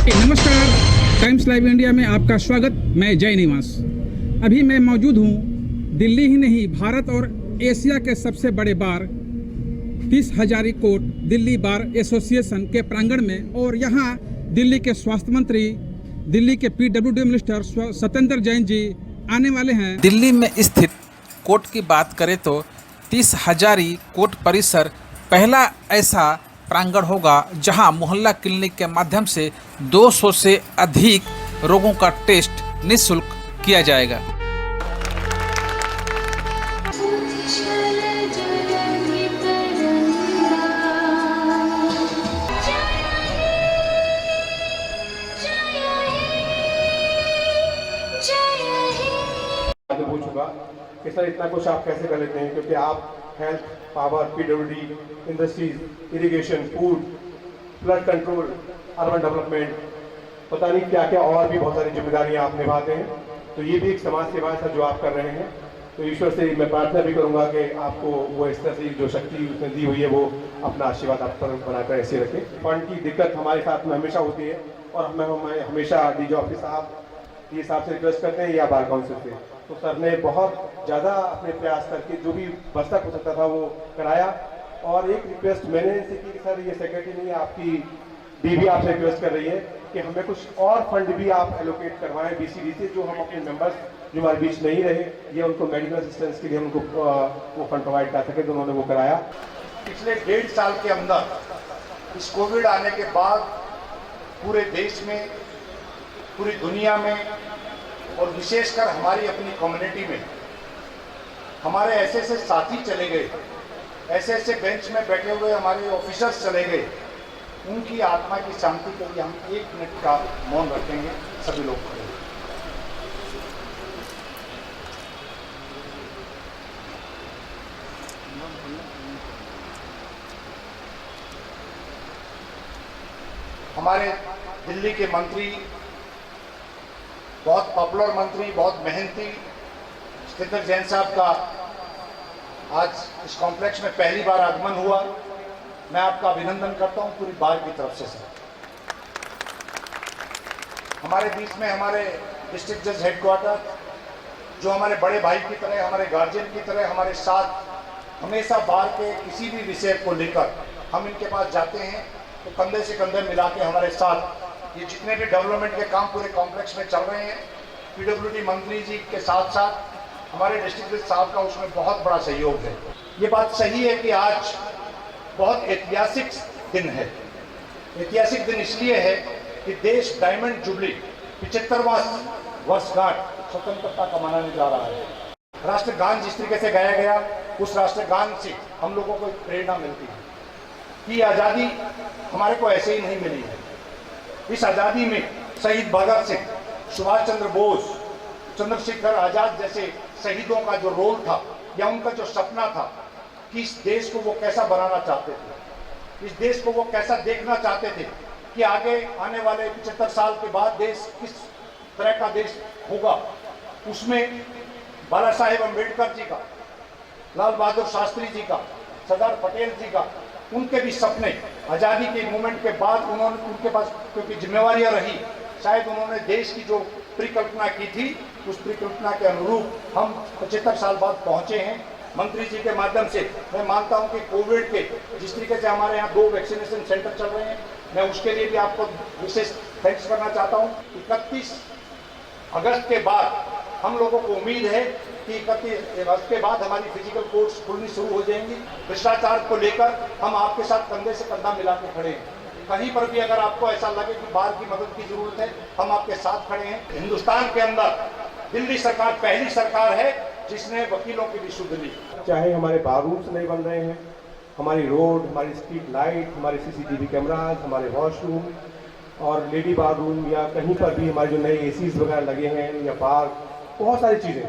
नमस्कार, times live India में आपका स्वागत। मैं जय निवास। अभी मैं मौजूद हूँ दिल्ली ही नहीं भारत और एशिया के सबसे बड़े बार 30 Hazari court Delhi bar association के प्रांगण में, और यहाँ दिल्ली के स्वास्थ्य मंत्री, दिल्ली के पीडब्ल्यूडी मिनिस्टर सत्येंद्र जैन जी आने वाले हैं। दिल्ली में स्थित कोर्ट की बात करें तो 30 हजारी कोर्ट परिसर पहला ऐसा प्रांगण होगा जहां मोहल्ला क्लिनिक के माध्यम से 200 से अधिक रोगों का टेस्ट निःशुल्क किया जाएगा। हो चुका कि सर इतना कुछ आप कैसे कर लेते हैं, क्योंकि आप health, power, PWD, industries, irrigation, food, flood control, urban development, पता नहीं क्या क्या और भी बहुत सारी जिम्मेदारियां आप निभाते हैं। तो ये भी एक समाज सेवा है सर जो आप कर रहे हैं। तो ईश्वर से मैं प्रार्थना भी करूंगा कि आपको वो इस तरह से जो शक्ति उसने दी हुई है वो अपना आशीर्वाद आप पर बनाकर ऐसे रखें। फंड की दिक्कत हमारे साथ में हमेशा होती है और मैं हमेशा डीजी ऑफिस साहब ये साहब से रिक्वेस्ट करते हैं या बार काउंसिल से। तो सर ने बहुत ज़्यादा अपने प्रयास करके जो भी बस तक हो सकता था वो कराया। और एक रिक्वेस्ट मैंने इनसे की कि सर ये सेक्रेटरी नहीं है, आपकी डीबी आपसे रिक्वेस्ट कर रही है कि हमें कुछ और फंड भी आप एलोकेट करवाएं बीसीडी से, जो हम अपने मेंबर्स जो हमारे बीच नहीं रहे ये उनको मेडिकल असिस्टेंस के लिए उनको वो फंड प्रोवाइड कर सके। तो उन्होंने वो कराया। पिछले 1.5 साल के अंदर इस कोविड आने के बाद पूरे देश में, पूरी दुनिया में और विशेषकर हमारी अपनी कम्युनिटी में हमारे ऐसे ऐसे साथी चले गए, ऐसे ऐसे बेंच में बैठे हुए हमारे ऑफिसर्स चले गए। उनकी आत्मा की शांति के लिए हम 1 मिनट का मौन रखेंगे। सभी लोग खड़े। हमारे दिल्ली के मंत्री, बहुत पॉपुलर मंत्री, बहुत मेहनती सत्येंद्र जैन साहब का आज इस कॉम्प्लेक्स में पहली बार आगमन हुआ। मैं आपका अभिनंदन करता हूं पूरी बार की तरफ से सर। हमारे बीच में हमारे डिस्ट्रिक्ट जज हेडक्वार्टर जो हमारे बड़े भाई की तरह, हमारे गार्जियन की तरह हमारे साथ हमेशा बार के किसी भी विषय को लेकर हम इनके पास जाते हैं तो कंधे से कंधे मिला के हमारे साथ ये जितने भी डेवलपमेंट के काम पूरे कॉम्प्लेक्स में चल रहे हैं, पीडब्ल्यूडी मंत्री जी के साथ साथ हमारे डिस्ट्रिक्ट जज साहब का उसमें बहुत बड़ा सहयोग है। ये बात सही है कि आज बहुत ऐतिहासिक दिन है। ऐतिहासिक दिन इसलिए है कि देश डायमंड जुबली 75वां वर्षगांठ स्वतंत्रता का मनाने जा रहा है। राष्ट्रगान जिस तरीके से गाया गया, उस राष्ट्रगान से हम लोगों को एक प्रेरणा मिलती है कि आज़ादी हमारे को ऐसे ही नहीं मिली है। इस आज़ादी में शहीद भगत सिंह, सुभाष चंद्र बोस, चंद्रशेखर आजाद जैसे शहीदों का जो रोल था या उनका जो सपना था कि इस देश को वो कैसा बनाना चाहते थे, इस देश को वो कैसा देखना चाहते थे कि आगे आने वाले 75 साल के बाद देश किस तरह का देश होगा, उसमें बाला साहेब अम्बेडकर जी का, लाल बहादुर शास्त्री जी का, सरदार पटेल जी का, उनके भी सपने आज़ादी के मूवमेंट के बाद उन्होंने, उनके पास क्योंकि जिम्मेवारियां रही, शायद उन्होंने देश की जो परिकल्पना की थी उस परिकल्पना के अनुरूप हम 75 साल बाद पहुंचे हैं। मंत्री जी के माध्यम से मैं मानता हूं कि कोविड के जिस तरीके से हमारे यहाँ 2 वैक्सीनेशन सेंटर चल रहे हैं, मैं उसके लिए भी आपको विशेष थैंक्स करना चाहता हूँ। 31 अगस्त के बाद हम लोगों को उम्मीद है कि 31 अगस्त के बाद हमारी फिजिकल कोर्ट्स खुलनी शुरू हो जाएंगी। भ्रष्टाचार को लेकर हम आपके साथ कंधे से कंधा मिला के खड़े हैं। कहीं पर भी अगर आपको ऐसा लगे कि बाहर की मदद की जरूरत है, हम आपके साथ खड़े हैं। हिंदुस्तान के अंदर दिल्ली सरकार पहली सरकार है जिसने वकीलों की भी सुध ली। चाहे हमारे बारूम्स नहीं बन रहे हैं, हमारी रोड, हमारी स्ट्रीट लाइट, हमारे सीसीटीवी कैमराज, हमारे वॉशरूम और लेडी बाथरूम या कहीं पर भी हमारे जो नए एसीज वगैरह लगे हैं या पार्क, बहुत सारी चीज़ें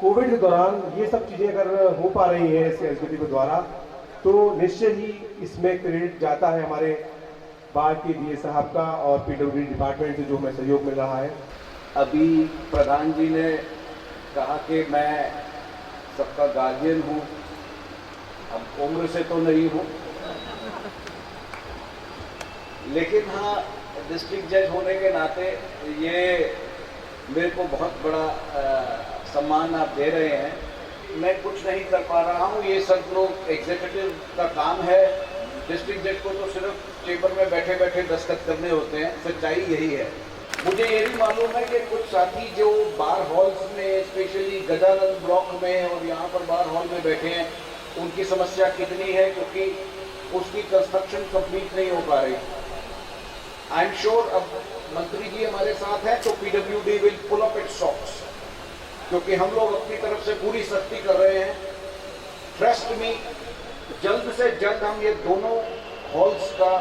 कोविड के दौरान ये सब चीज़ें अगर हो पा रही हैं इस एसबीटी के द्वारा तो निश्चय ही इसमें क्रेडिट जाता है हमारे बाढ़ के डीए साहब का और पीडब्ल्यूडी डिपार्टमेंट से जो हमें सहयोग मिल रहा है। अभी प्रधान जी ने कहा कि मैं सबका गार्जियन हूँ, अब उम्र से तो नहीं हूँ, लेकिन हाँ डिस्ट्रिक्ट जज होने के नाते ये मेरे को बहुत बड़ा सम्मान आप दे रहे हैं। मैं कुछ नहीं कर पा रहा हूँ, ये सब लोग एग्जीक्यूटिव का काम है। डिस्ट्रिक्ट जज को तो सिर्फ चेंबर में बैठे बैठे दस्तखत करने होते हैं, सच्चाई यही है। मुझे ये भी मालूम है कि कुछ साथी जो बार हॉल्स में, स्पेशली गजानंद ब्लॉक में और यहाँ पर बार हॉल में बैठे हैं, उनकी समस्या कितनी है, क्योंकि उसकी कंस्ट्रक्शन कंप्लीट नहीं हो पा रही। आई एम श्योर अब मंत्री जी हमारे साथ हैं तो PWD will pull up its socks, क्योंकि हम लोग अपनी तरफ से पूरी सख्ती कर रहे हैं। ट्रस्ट मी, जल्द से जल्द हम ये दोनों हॉल्स का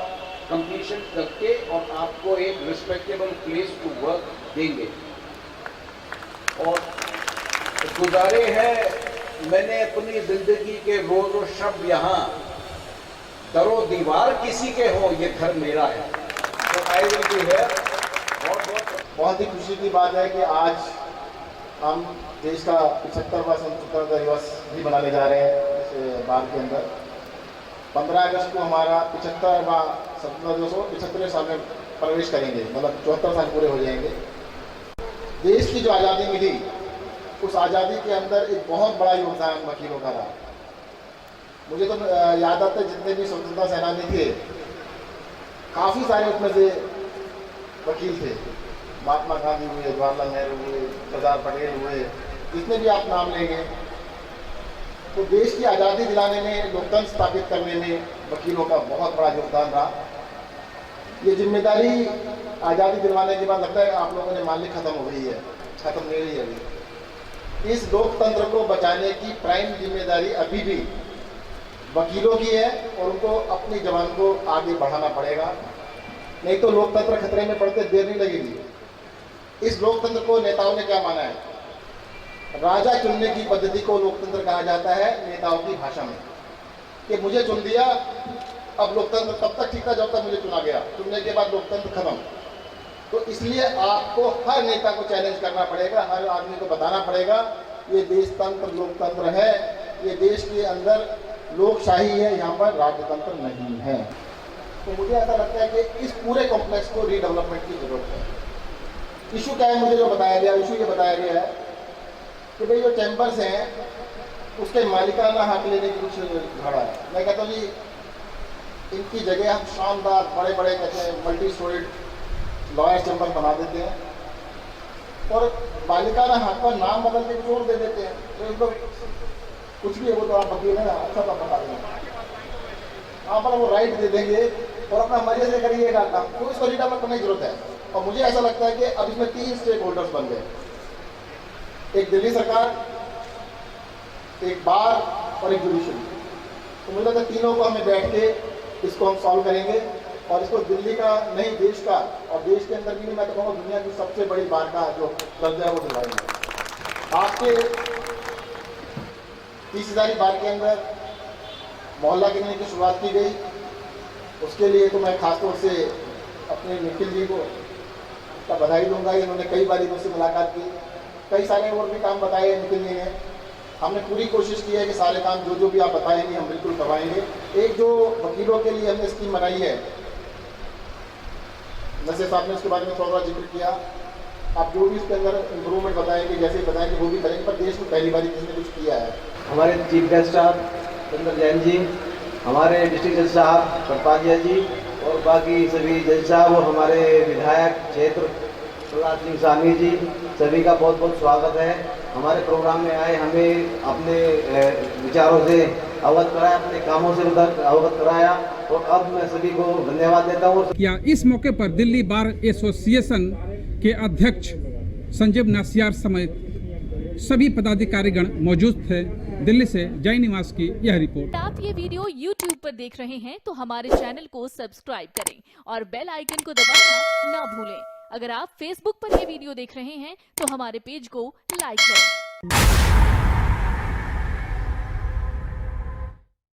कंप्लीशन करके और आपको एक रिस्पेक्टेबल प्लेस टू वर्क देंगे। और गुजारे हैं मैंने अपनी जिंदगी के रोज और शब यहाँ, दरो दीवार किसी के हो ये घर मेरा है। तो आई विल बी हियर। बहुत ही खुशी की बात है कि आज हम देश का 75वां स्वतंत्रता दिवस भी मनाने जा रहे हैं इस बार के अंदर। 15 अगस्त को हमारा 75वां स्वतंत्रता दिवस हो, 75वें साल में प्रवेश करेंगे, मतलब 74 साल पूरे हो जाएंगे। देश की जो आज़ादी मिली, उस आज़ादी के अंदर एक बहुत बड़ा योगदान वकीलों का रहा। मुझे तो याद आता है जितने भी स्वतंत्रता सेनानी थे, काफ़ी सारे उसमें से वकील थे। महात्मा गांधी हुए, जवाहरलाल नेहरू हुए, सरदार पटेल हुए, जितने भी आप नाम लेंगे। तो देश की आज़ादी दिलाने में, लोकतंत्र स्थापित करने में वकीलों का बहुत बड़ा योगदान रहा। ये जिम्मेदारी आज़ादी दिलवाने के बाद लगता है आप लोगों ने मान ली खत्म हो गई है, खत्म नहीं हुई अभी। इस लोकतंत्र को बचाने की प्राइम जिम्मेदारी अभी भी वकीलों की है और उनको अपनी जबान को आगे बढ़ाना पड़ेगा, नहीं तो लोकतंत्र खतरे में पड़ते देर नहीं लगेगी। इस लोकतंत्र को नेताओं ने क्या माना है? राजा चुनने की पद्धति को लोकतंत्र कहा जाता है नेताओं की भाषा में, कि मुझे चुन दिया, अब लोकतंत्र तब तक ठीक था जब तक मुझे चुना गया, चुनने के बाद लोकतंत्र खत्म। तो इसलिए आपको हर नेता को चैलेंज करना पड़ेगा, हर आदमी को बताना पड़ेगा ये देशतंत्र लोकतंत्र है, ये देश के अंदर लोकशाही है, यहाँ पर राजतंत्र नहीं है। तो मुझे ऐसा लगता है कि इस पूरे कॉम्प्लेक्स को रीडेवलपमेंट की जरूरत है। इशू क्या है मुझे जो बताया गया, इशू ये बताया गया है कि भाई जो चैम्बर्स हैं उसके मालिकाना हक लेने की कुछ खड़ा है। मैं कहता हूँ जी इनकी जगह हम शानदार बड़े बड़े कहते हैं मल्टी स्टोरीड लॉयर चैम्बर बना देते हैं और मालिकाना हक पर नाम बदल के छोड़ दे देते हैं। तो इनको कुछ भी है, वो तो आप वकील हैं, अच्छा तो बता देंगे, वहाँ पर वो राइट दे देंगे और अपना मर्जी से करिएगा काम। तो इसको रीडेवलप करने की जरूरत है। और मुझे ऐसा लगता है कि अब इसमें 3 स्टेक होल्डर्स बन गए, एक दिल्ली सरकार, एक बार और एक जुडिशरी। तो मुझे लगता है तीनों को हमें बैठ के इसको हम सॉल्व करेंगे और इसको दिल्ली का नहीं देश का, और देश के अंदर भी नहीं, मैं तो कहूँगा दुनिया की सबसे बड़ी बार का जो दर्जा है वो दिलाएंगे। आपके 30,000 बार के अंदर मोहल्ला क्लिनिक की शुरुआत की गई, उसके लिए तो मैं खासतौर से अपने निखिल जी को का बधाई दूंगा। इन्होंने कई बार मुझसे मुलाकात की, कई सारे और भी काम बताए निखिल जी ने। हमने पूरी कोशिश की है कि सारे काम जो जो भी आप बताएंगे हम बिल्कुल करवाएंगे। एक जो वकीलों के लिए हमने स्कीम बनाई है, नसीर साहब ने उसके बारे में थोड़ा जिक्र किया, आप जो भी इसके अंदर इम्प्रूवमेंट बताएंगे, जैसे बताएंगे वो भी करेंगे, पर देश में पहली बार किसी ने कुछ किया है। हमारे चीफ गेस्ट साहब चंद्र जैन जी, हमारे डिस्ट्रिक्ट जज साहब करपाजिया जी और बाकी सभी जज साहब और हमारे विधायक क्षेत्र प्रहलाद सिंह साहनी जी, सभी का बहुत बहुत स्वागत है। हमारे प्रोग्राम में आए, हमें अपने विचारों से अवगत कराया, अपने कामों से उधर अवगत कराया और अब मैं सभी को धन्यवाद देता हूँ। इस मौके पर दिल्ली बार एसोसिएशन के अध्यक्ष संजीव नासियार समेत सभी पदाधिकारीगण मौजूद थे। दिल्ली से जय निवास की यह रिपोर्ट। आप ये वीडियो YouTube पर देख रहे हैं तो हमारे चैनल को सब्सक्राइब करें और बेल आइकन को दबाना ना भूलें। अगर आप Facebook पर ये वीडियो देख रहे हैं तो हमारे पेज को लाइक करें।